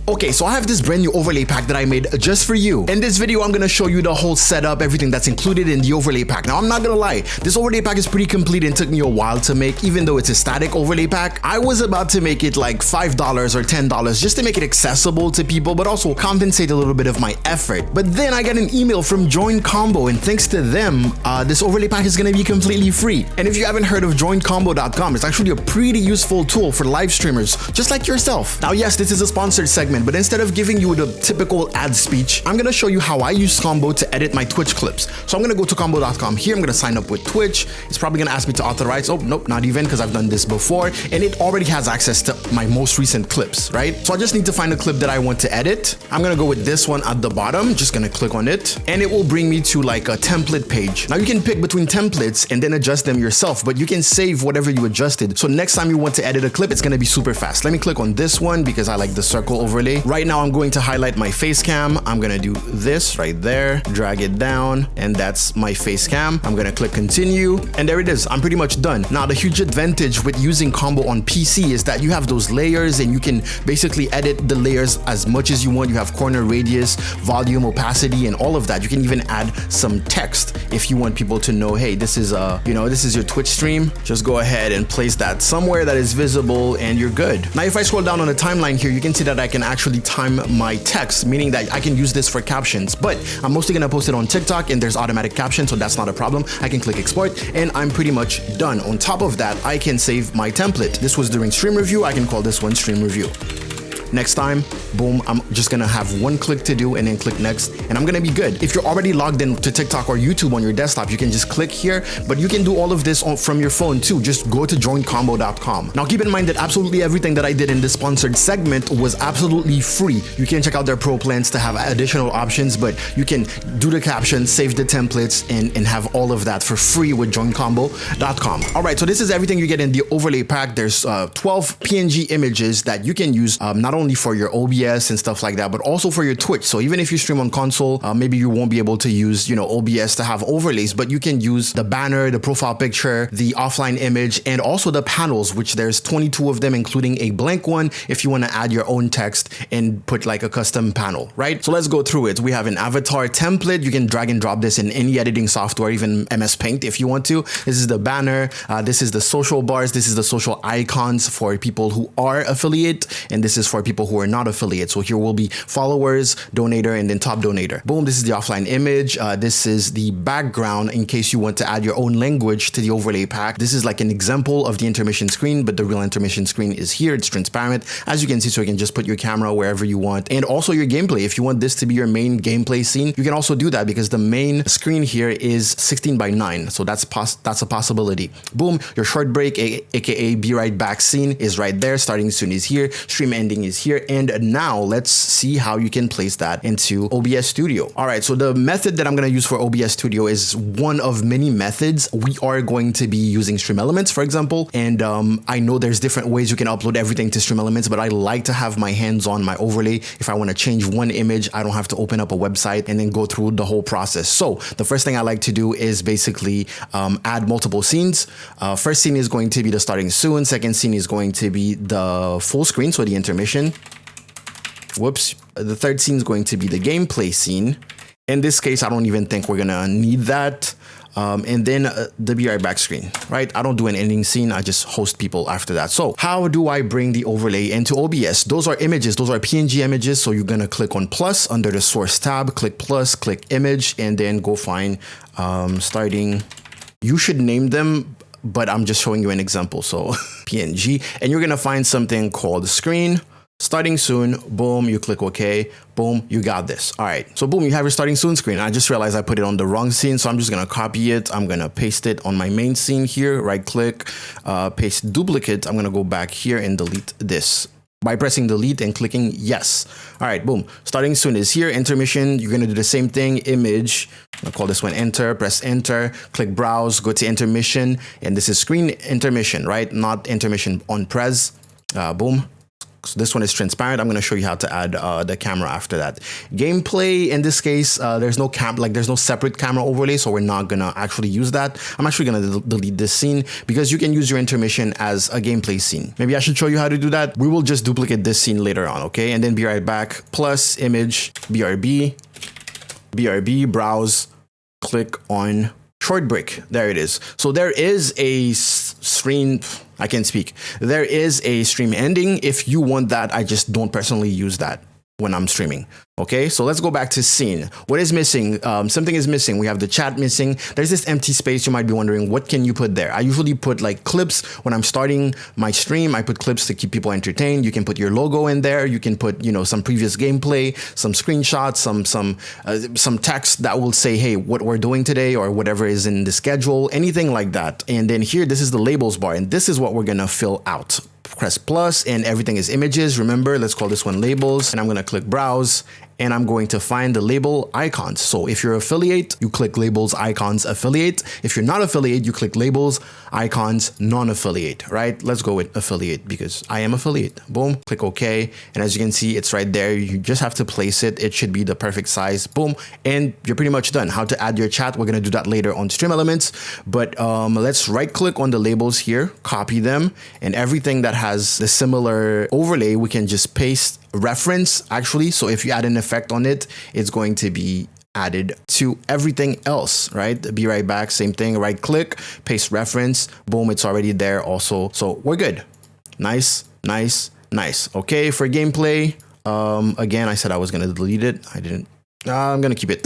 Okay, so I have this brand new overlay pack that I made just for you. In this video, I'm gonna show you the whole setup, everything that's included in the overlay pack. Now, I'm not gonna lie, this overlay pack is pretty complete and took me a while to make, even though it's a static overlay pack. I was about to make it like $5 or $10 just to make it accessible to people, but also compensate a little bit of my effort. But then I got an email from Joincombo, and thanks to them, this overlay pack is gonna be completely free. And if you haven't heard of Joincombo.com, it's actually a pretty useful tool for live streamers, just like yourself. Now, yes, this is a sponsored segment, but instead of giving you the typical ad speech, I'm gonna show you how I use Combo to edit my Twitch clips. So I'm gonna go to combo.com here. I'm gonna sign up with Twitch. It's probably gonna ask me to authorize. Oh, nope, not even, because I've done this before. And it already has access to my most recent clips, right? So I just need to find a clip that I want to edit. I'm gonna go with this one at the bottom. Just gonna click on it, and it will bring me to like a template page. Now you can pick between templates and then adjust them yourself, but you can save whatever you adjusted. So next time you want to edit a clip, it's gonna be super fast. Let me click on this one because I like the circle overlay. Right now I'm going to highlight my face cam. I'm gonna do this right there, drag it down, and that's my face cam. I'm gonna click continue, and there it is. I'm pretty much done. Now the huge advantage with using Combo on PC is that you have those layers and you can basically edit the layers as much as you want. You have corner radius, volume, opacity, and all of that. You can even add some text if you want people to know, hey, this is this is your Twitch stream. Just go ahead and place that somewhere that is visible and you're good. Now if I scroll down on the timeline here, you can see that I can actually time my text, meaning that I can use this for captions, but I'm mostly gonna post it on TikTok and there's automatic captions, so that's not a problem. I can click export and I'm pretty much done. On top of that, I can save my template. This was during stream review. I can call this one stream review. Next time, boom, I'm just gonna have one click to do and then click next, and I'm gonna be good. If you're already logged in to TikTok or YouTube on your desktop, you can just click here, but you can do all of this from your phone too. Just go to joincombo.com. Now keep in mind that absolutely everything that I did in this sponsored segment was absolutely free. You can check out their pro plans to have additional options, but you can do the captions, save the templates, and have all of that for free with joincombo.com. All right, so this is everything you get in the overlay pack. There's 12 PNG images that you can use, not only for your OBS and stuff like that, but also for your Twitch. So even if you stream on console, maybe you won't be able to use, OBS to have overlays, but you can use the banner, the profile picture, the offline image, and also the panels, which there's 22 of them, including a blank one if you want to add your own text and put like a custom panel, right? So let's go through it. We have an avatar template. You can drag and drop this in any editing software, even MS Paint if you want to. This is the banner. This is the social bars. This is the social icons for people who are affiliate, and this is for people who are not affiliates. So here will be followers, donator, and then top donator. Boom, this is the offline image. This is the background in case you want to add your own language to the overlay pack. This is like an example of the intermission screen, but the real intermission screen is here. It's transparent, as you can see, so you can just put your camera wherever you want. And also your gameplay. If you want this to be your main gameplay scene, you can also do that because the main screen here is 16:9. So that's a possibility. Boom, your short break, aka be right back scene is right there. Starting soon is here. Stream ending is here. And now let's see how you can place that into OBS Studio. All right, so the method that I'm going to use for OBS Studio is one of many methods. We are going to be using Streamelements, for example, and I know there's different ways you can upload everything to Streamelements, but I like to have my hands on my overlay. If I want to change one image, I don't have to open up a website and then go through the whole process. So the first thing I like to do is basically add multiple scenes. First scene is going to be the starting soon. Second scene is going to be the full screen, so the intermission. Whoops. The third scene is going to be the gameplay scene. In this case, I don't even think we're gonna need that. And then the be right back screen, right? I don't do an ending scene. I just host people after that. So how do I bring the overlay into OBS? Those are images. Those are PNG images. So you're gonna click on plus under the source tab, click plus, click image, and then go find starting. You should name them, but I'm just showing you an example. So PNG, and you're gonna find something called screen. Starting soon, boom, you click OK, boom, you got this. All right, so boom, you have your starting soon screen. I just realized I put it on the wrong scene, so I'm just gonna copy it. I'm gonna paste it on my main scene here, right click, paste duplicate. I'm gonna go back here and delete this by pressing delete and clicking yes. All right, boom, starting soon is here. Intermission, you're gonna do the same thing. Image, I'm gonna call this one enter, press enter, click browse, go to intermission, and this is screen intermission, right? Not intermission on pres. Boom. So this one is transparent. I'm going to show you how to add the camera after that. Gameplay, in this case, there's no there's no separate camera overlay, so we're not going to actually use that. I'm actually going to delete this scene because you can use your intermission as a gameplay scene. Maybe I should show you how to do that. We will just duplicate this scene later on, okay? And then be right back. Plus image, BRB, browse, click on short break. There it is. So there is a screen. I can't speak. There is a stream ending. If you want that, I just don't personally use that when I'm streaming. Okay, so let's go back to scene. What is missing? Something is missing. We have the chat missing. There's this empty space. You might be wondering, what can you put there? I usually put like clips when I'm starting my stream. I put clips to keep people entertained. You can put your logo in there. You can put, you know, some previous gameplay, some screenshots, some text that will say, hey, what we're doing today or whatever is in the schedule, anything like that. And then here, this is the labels bar, and this is what we're gonna fill out. Press plus and everything is images. Remember, let's call this one labels, and I'm gonna click browse, and I'm going to find the label icons. So if you're affiliate, you click labels, icons, affiliate. If you're not affiliate, you click labels, icons, non-affiliate, right? Let's go with affiliate because I am affiliate. Boom, click OK. And as you can see, it's right there. You just have to place it. It should be the perfect size. Boom. And you're pretty much done. How to add your chat. We're going to do that later on Streamelements. But let's right click on the labels here, copy them, and everything that has the similar overlay, we can just paste reference actually. So if you add an effect on it, it's going to be added to everything else, right? Be right back, same thing, right click, paste reference, boom, it's already there also. So we're good. Nice, nice, nice. Okay, for gameplay, again, I said I was gonna delete it. I didn't. I'm gonna keep it.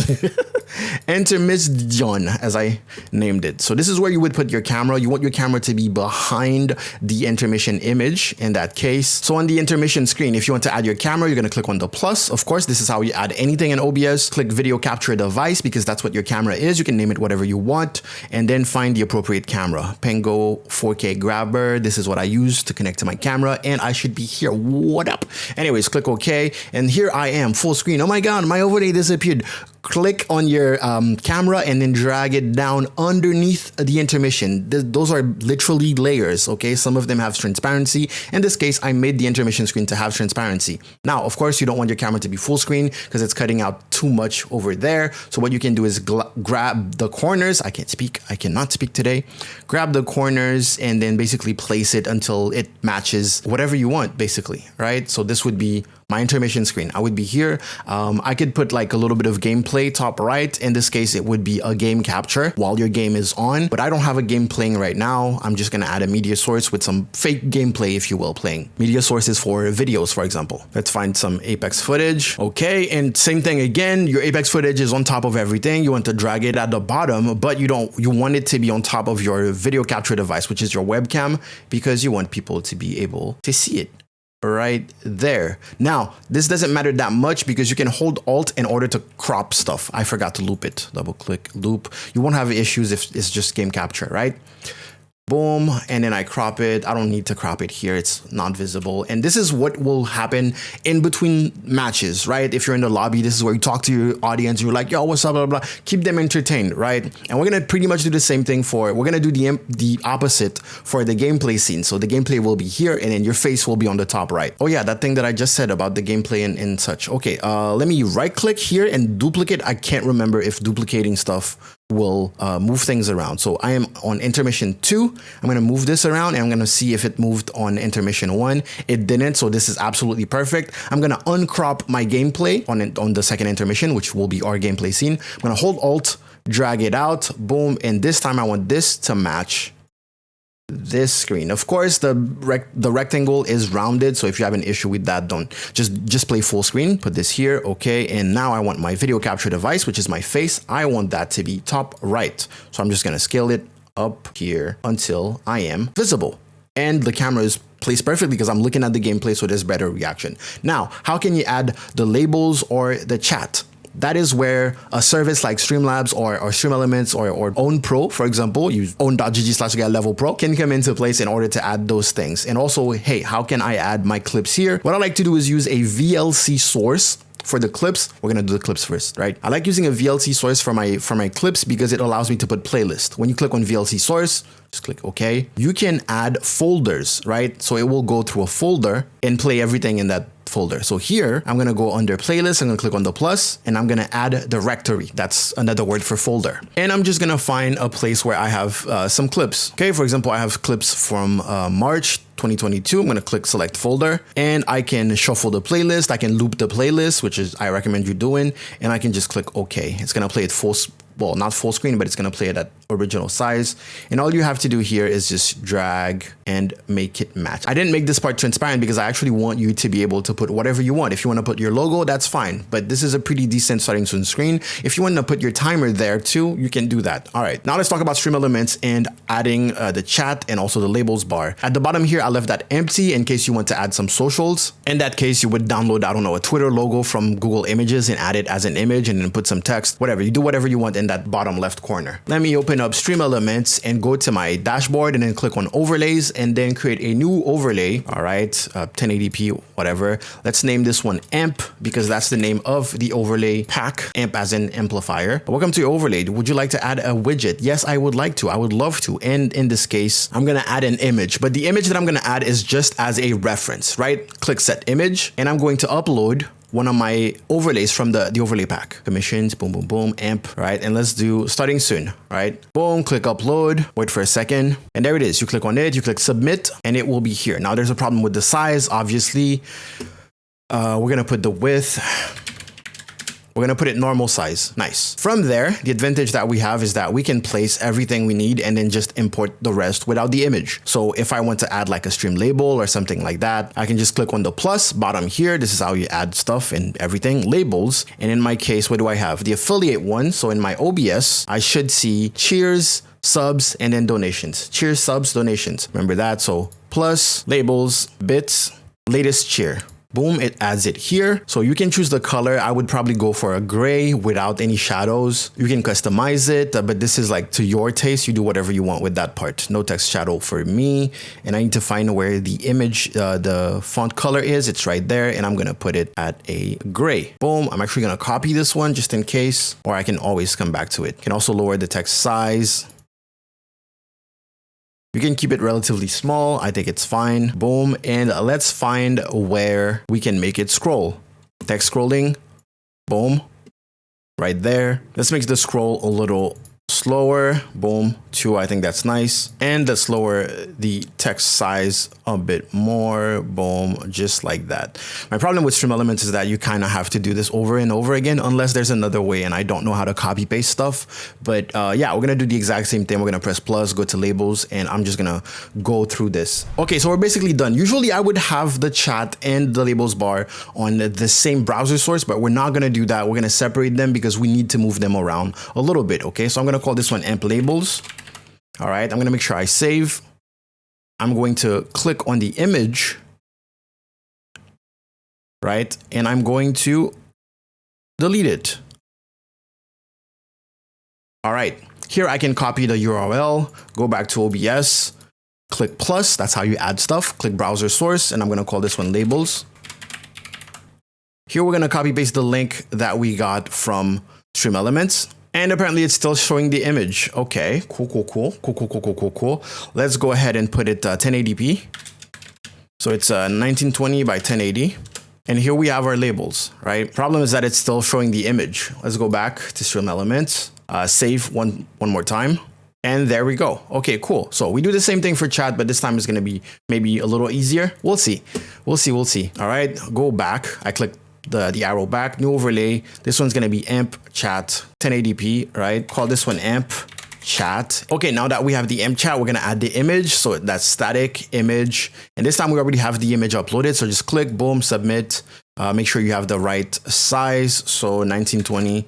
Intermission, as I named it. So this is where you would put your camera. You want your camera to be behind the intermission image in that case. So on the intermission screen, if you want to add your camera, you're gonna click on the plus. Of course, this is how you add anything in OBS. Click video capture device because that's what your camera is. You can name it whatever you want, and then find the appropriate camera. Pengo 4K grabber. This is what I use to connect to my camera, and I should be here. What up? Anyways, click OK, and here I am, full screen. Oh my God, my overlay disappeared. Click on your camera and then drag it down underneath the intermission. Those are literally layers, okay? Some of them have transparency. In this case, I made the intermission screen to have transparency. Now, of course, you don't want your camera to be full screen because it's cutting out too much over there. So what you can do is grab the corners. I can't speak. I cannot speak today. Grab the corners and then basically place it until it matches whatever you want, basically, right? So this would be my intermission screen. I would be here. I could put like a little bit of gameplay top right. In this case, it would be a game capture while your game is on, but I don't have a game playing right now. I'm just gonna add a media source with some fake gameplay, if you will, playing. Media sources for videos, for example. Let's find some Apex footage. Okay, and same thing again, your Apex footage is on top of everything. You want to drag it at the bottom, but you want it to be on top of your video capture device, which is your webcam, because you want people to be able to see it. Right there. Now, this doesn't matter that much because you can hold Alt in order to crop stuff. I forgot to loop it. Double click, loop. You won't have issues if it's just game capture, right? Boom, and then I crop it. I don't need to crop it here. It's not visible. And this is what will happen in between matches, right? If you're in the lobby, this is where you talk to your audience. You're like, yo, what's up, blah, blah, blah. Keep them entertained, right? And we're going to pretty much do the same thing we're going to do the opposite for the gameplay scene. So the gameplay will be here and then your face will be on the top right. Oh yeah, that thing that I just said about the gameplay and such. Okay, let me right click here and duplicate. I can't remember if duplicating stuff will move things around. So I am on intermission 2. I'm going to move this around and I'm going to see if it moved on intermission 1. It didn't, so this is absolutely perfect. I'm going to uncrop my gameplay on the second intermission, which will be our gameplay scene. I'm going to hold Alt, drag it out, boom, and this time I want this to match this screen. Of course, the rectangle is rounded, so if you have an issue with that, don't just play full screen. Put this here, okay, and now I want my video capture device, which is my face. I want that to be top right, so I'm just gonna scale it up here until I am visible, and the camera is placed perfectly because I'm looking at the gameplay, so there's better reaction. Now, how can you add the labels or the chat? That is where a service like Streamlabs or Streamelements or Own Pro, for example, use own.gg/level pro can come into place in order to add those things. And also, hey, how can I add my clips here? What I like to do is use a VLC source for the clips, we're gonna do the clips first, right? I like using a VLC source for my clips because it allows me to put playlist. When you click on VLC source, just click OK. You can add folders, right? So it will go through a folder and play everything in that folder. So here, I'm gonna go under playlist, I'm gonna click on the plus, and I'm gonna add directory. That's another word for folder. And I'm just gonna find a place where I have some clips. Okay, for example, I have clips from March 2022. I'm gonna click select folder, and I can shuffle the playlist. I can loop the playlist, which is I recommend you doing, and I can just click OK. It's gonna play it well, not full screen, but it's gonna play it at original size. And all you have to do here is just drag and make it match. I didn't make this part transparent because I actually want you to be able to put whatever you want. If you want to put your logo, that's fine. But this is a pretty decent starting soon screen. If you want to put your timer there too, you can do that. All right, now let's talk about Streamelements and adding the chat and also the labels bar. At the bottom here, I left that empty in case you want to add some socials. In that case, you would download, I don't know, a Twitter logo from Google Images and add it as an image and then put some text, whatever. You do whatever you want in that bottom left corner. Let me open up Streamelements and go to my dashboard and then click on overlays and then create a new overlay. All right, 1080p, whatever. Let's name this one AMP because that's the name of the overlay pack. AMP as in amplifier. Welcome to your overlay. Would you like to add a widget? Yes, I would like to. I would love to. And in this case, I'm going to add an image, but the image that I'm going to add is just as a reference, right? Click set image and I'm going to upload one of my overlays from the overlay pack. Commissions, boom, boom, boom, AMP, right? And let's do starting soon, right? Boom, click upload, wait for a second. And there it is. You click on it, you click submit, and it will be here. Now there's a problem with the size, obviously. We're gonna put the width. We're gonna put it normal size. Nice. From there, the advantage that we have is that we can place everything we need and then just import the rest without the image. So if I want to add like a stream label or something like that, I can just click on the plus bottom here. This is how you add stuff and everything, labels. And in my case, what do I have? The affiliate one. So in my OBS, I should see cheers, subs, and then donations. Cheers, subs, donations. Remember that. So plus, labels, bits, latest cheer. Boom, it adds it here. So you can choose the color. I would probably go for a gray without any shadows. You can customize it, but this is like to your taste. You do whatever you want with that part. No text shadow for me. And I need to find where the image, the font color is. It's right there. And I'm going to put it at a gray. Boom. I'm actually going to copy this one just in case, or I can always come back to it. Can also lower the text size. You can keep it relatively small. I think it's fine. Boom. And let's find where we can make it scroll. Text scrolling. Boom. Right there. Let's make the scroll a little slower. Boom. 2. I think that's nice. And let's lower the text size a bit more. Boom. Just like that. My problem with Streamelements is that you kind of have to do this over and over again unless there's another way, and I don't know how to copy paste stuff. But yeah, we're going to do the exact same thing. We're going to press plus, go to labels, and I'm just going to go through this. Okay, so we're basically done. Usually I would have the chat and the labels bar on the same browser source, but we're not going to do that. We're going to separate them because we need to move them around a little bit. Okay, so I'm going to call this one AMP labels. All right, I'm going to make sure I save. I'm going to click on the image, right? And I'm going to delete it. All right, here I can copy the URL, go back to OBS, click plus, that's how you add stuff, click browser source, and I'm going to call this one labels. Here we're going to copy paste the link that we got from Streamelements. And apparently it's still showing the image. Okay, cool. Let's go ahead and put it 1080p. So it's 1920 by 1080. And here we have our labels, right? Problem is that it's still showing the image. Let's go back to Streamelements, save one more time. And there we go. Okay, cool. So we do the same thing for chat, but this time it's going to be maybe a little easier. We'll see. All right, go back. I click the arrow back, new overlay. This one's going to be AMP chat 1080p, right? Call this one AMP chat. Okay, now that we have the AMP chat, we're going to add the image. So that's static image. And this time we already have the image uploaded. So just click, boom, submit. Make sure you have the right size. So 1920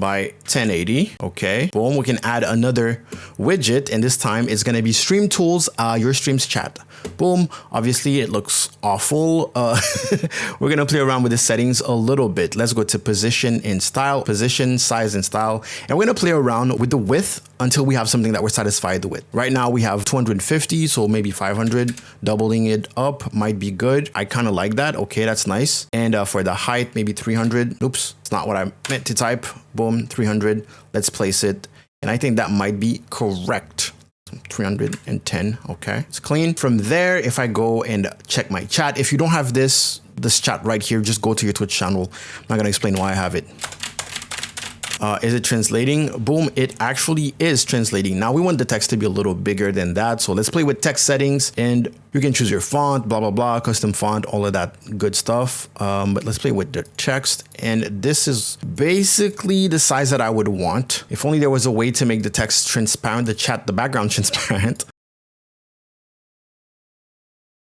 by 1080. Okay, boom. We can add another widget, and this time it's going to be Stream Tools, your streams chat. Boom. Obviously it looks awful. We're going to play around with the settings a little bit. Let's go to position and style, position, size and style. And we're going to play around with the width until we have something that we're satisfied with. Right now we have 250, so maybe 500. Doubling it up might be good. I kind of like that. Okay, that's nice. And for the height, maybe 300. Oops, it's not what I meant to type. Boom, 300. Let's place it. And I think that might be correct. 310. Okay, it's clean. From there, if I go and check my chat, if you don't have this chat right here, just go to your Twitch channel. I'm not gonna explain why I have it. Is it translating? Boom, it actually is translating. Now we want the text to be a little bigger than that. So let's play with text settings, and you can choose your font, blah, blah, blah, custom font, all of that good stuff. But let's play with the text. And this is basically the size that I would want. If only there was a way to make the text transparent, the background transparent.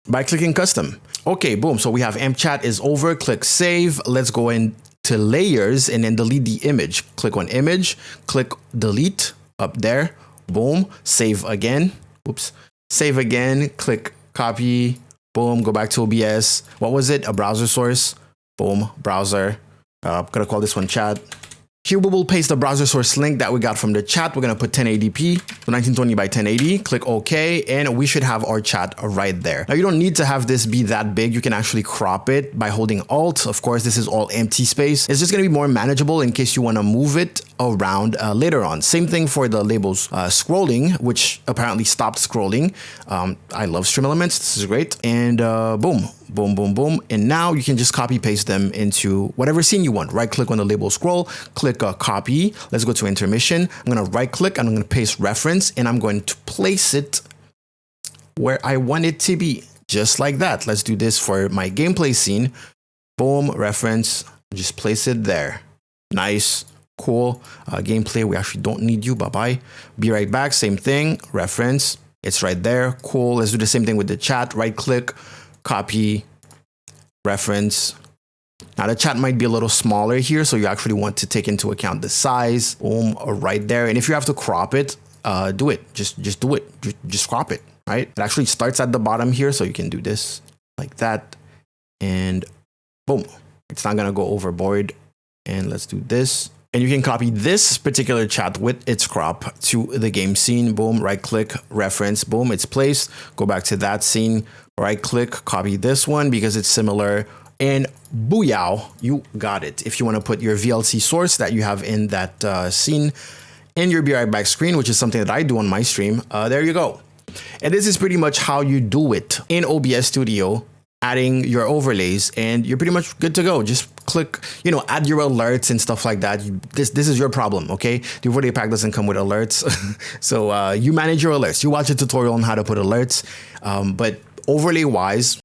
By clicking custom. Okay, boom. So we have amp chat is over. Click save. Let's go in to layers and then delete the image. Click on image, click delete up there. Boom. Save again. Oops. Save again. Click copy. Boom. Go back to OBS. What was it? A browser source. Boom. Browser. I'm gonna call this one chat. Here we will paste the browser source link that we got from the chat. We're going to put 1080p, 1920 by 1080, click OK, and we should have our chat right there. Now you don't need to have this be that big. You can actually crop it by holding Alt. Of course, this is all empty space. It's just going to be more manageable in case you want to move it around later on. Same thing for the labels scrolling, which apparently stopped scrolling. I love Streamelements. This is great. And boom, boom, boom, boom. And now you can just copy paste them into whatever scene you want. Right click on the label scroll, click copy. Let's go to intermission. I'm going to right click and I'm going to paste reference, and I'm going to place it where I want it to be, just like that. Let's do this for my gameplay scene. Boom, reference, just place it there. Nice, cool. Gameplay, we actually don't need you. Bye-bye. Be right back. Same thing. Reference, it's right there. Cool. Let's do the same thing with the chat. Right click, copy, reference. Now the chat might be a little smaller here, so you actually want to take into account the size. Boom, right there. And if you have to crop it, do it. Just do it. Just crop it, right? It actually starts at the bottom here, so you can do this like that. And boom, it's not gonna go overboard. And let's do this. And you can copy this particular chat with its crop to the game scene. Boom, right click, reference, boom, it's placed. Go back to that scene, right click, copy this one because it's similar. And booyah, you got it. If you want to put your VLC source that you have in that scene in your Be Right Back screen, which is something that I do on my stream, there you go. And this is pretty much how you do it in OBS Studio, adding your overlays, and you're pretty much good to go. Just click, add your alerts and stuff like that. This is your problem, okay? The overlay pack doesn't come with alerts. So you manage your alerts. You watch a tutorial on how to put alerts, but overlay wise,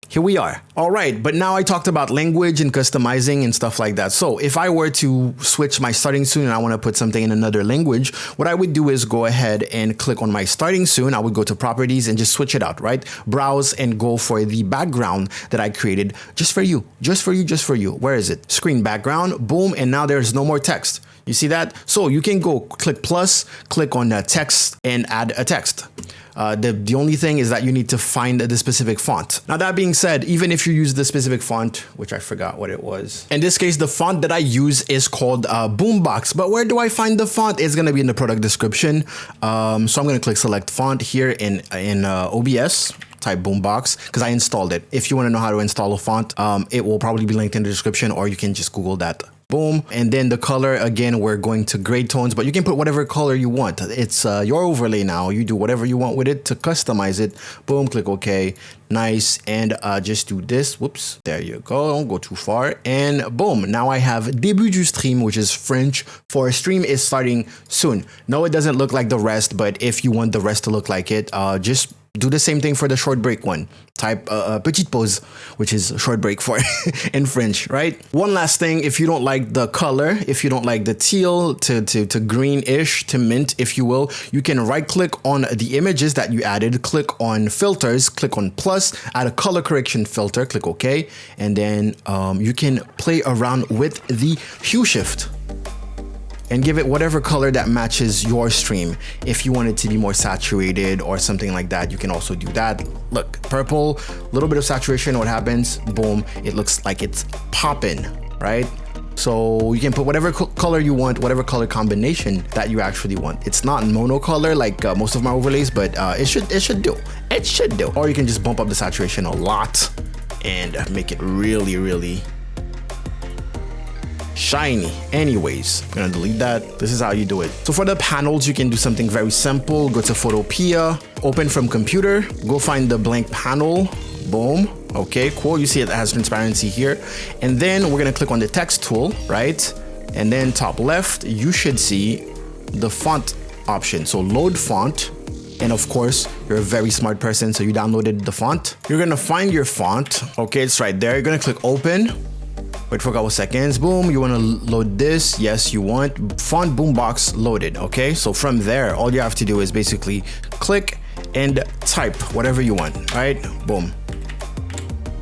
here we are. All right, but now I talked about language and customizing and stuff like that. So if I were to switch my starting soon and I want to put something in another language, what I would do is go ahead and click on my starting soon. I would go to properties and just switch it out, right? Browse and go for the background that I created just for you, just for you, just for you. Where is it? Screen background, boom, and now there's no more text. You see that? So you can go click plus, click on text and add a text. The only thing is that you need to find the specific font. Now that being said, even if you use the specific font, which I forgot what it was. In this case, the font that I use is called Boombox. But where do I find the font? It's going to be in the product description. So I'm going to click select font here in OBS. Type Boombox because I installed it. If you want to know how to install a font, it will probably be linked in the description, or you can just Google that. Boom. And then the color, again, we're going to gray tones, but you can put whatever color you want. It's your overlay now. You do whatever you want with it to customize it. Boom, click OK. Nice. And just do this. Whoops. There you go. Don't go too far. And boom. Now I have début du stream, which is French for stream is starting soon. No, it doesn't look like the rest, but if you want the rest to look like it, just do the same thing for the short break one. Type petite pause, which is short break for in French, right? One last thing, if you don't like the color, if you don't like the teal to greenish to mint, if you will, you can right click on the images that you added, click on filters, click on plus, add a color correction filter, click OK, and then you can play around with the hue shift. and give it whatever color that matches your stream. If you want it to be more saturated or something like that, you can also do that. Look, purple, a little bit of saturation, what happens? Boom, it looks like it's popping, right? So you can put whatever color you want, whatever color combination that you actually want. It's not monocolor like most of my overlays, but it should do. It should do. Or you can just bump up the saturation a lot and make it really shiny. Anyways, I'm gonna delete that. This is how you do it. So for the panels, you can do something very simple. Go to Photopea, open from computer, go find the blank panel, boom. Okay, cool. You see it has transparency here. And then we're gonna click on the text tool, right? And then top left, you should see the font option. So load font. And of course, you're a very smart person, so you downloaded the font. You're gonna find your font. Okay, it's right there. You're gonna click open. Wait for a couple seconds. Boom, you wanna load this? Yes, you want. Font boombox loaded, okay? So from there, all you have to do is basically click and type whatever you want, right? Boom.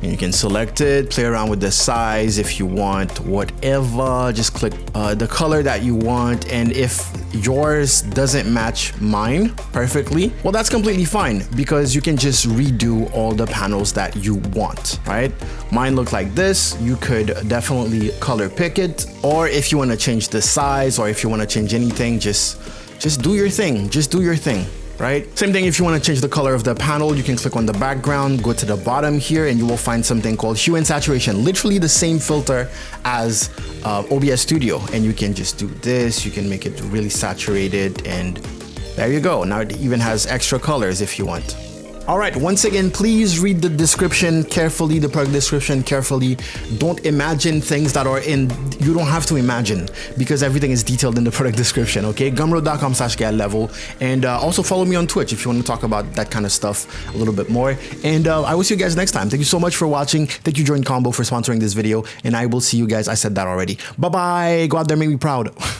And you can select it, play around with the size if you want, whatever. Just click the color that you want. And if yours doesn't match mine perfectly, well, that's completely fine because you can just redo all the panels that you want, right? Mine look like this. You could definitely color pick it. Or if you want to change the size or if you want to change anything, just do your thing. Just do your thing. Right? Same thing if you want to change the color of the panel, you can click on the background, go to the bottom here, and you will find something called hue and saturation, literally the same filter as OBS Studio. And you can just do this, you can make it really saturated, and there you go. Now it even has extra colors if you want. All right, once again, please read the description carefully, the product description carefully. Don't imagine things that are you don't have to imagine because everything is detailed in the product description, okay? Gumroad.com/GuyLevel. And also follow me on Twitch if you want to talk about that kind of stuff a little bit more. And I will see you guys next time. Thank you so much for watching. Thank you, Joincombo, for sponsoring this video. And I will see you guys. I said that already. Bye-bye. Go out there, make me proud.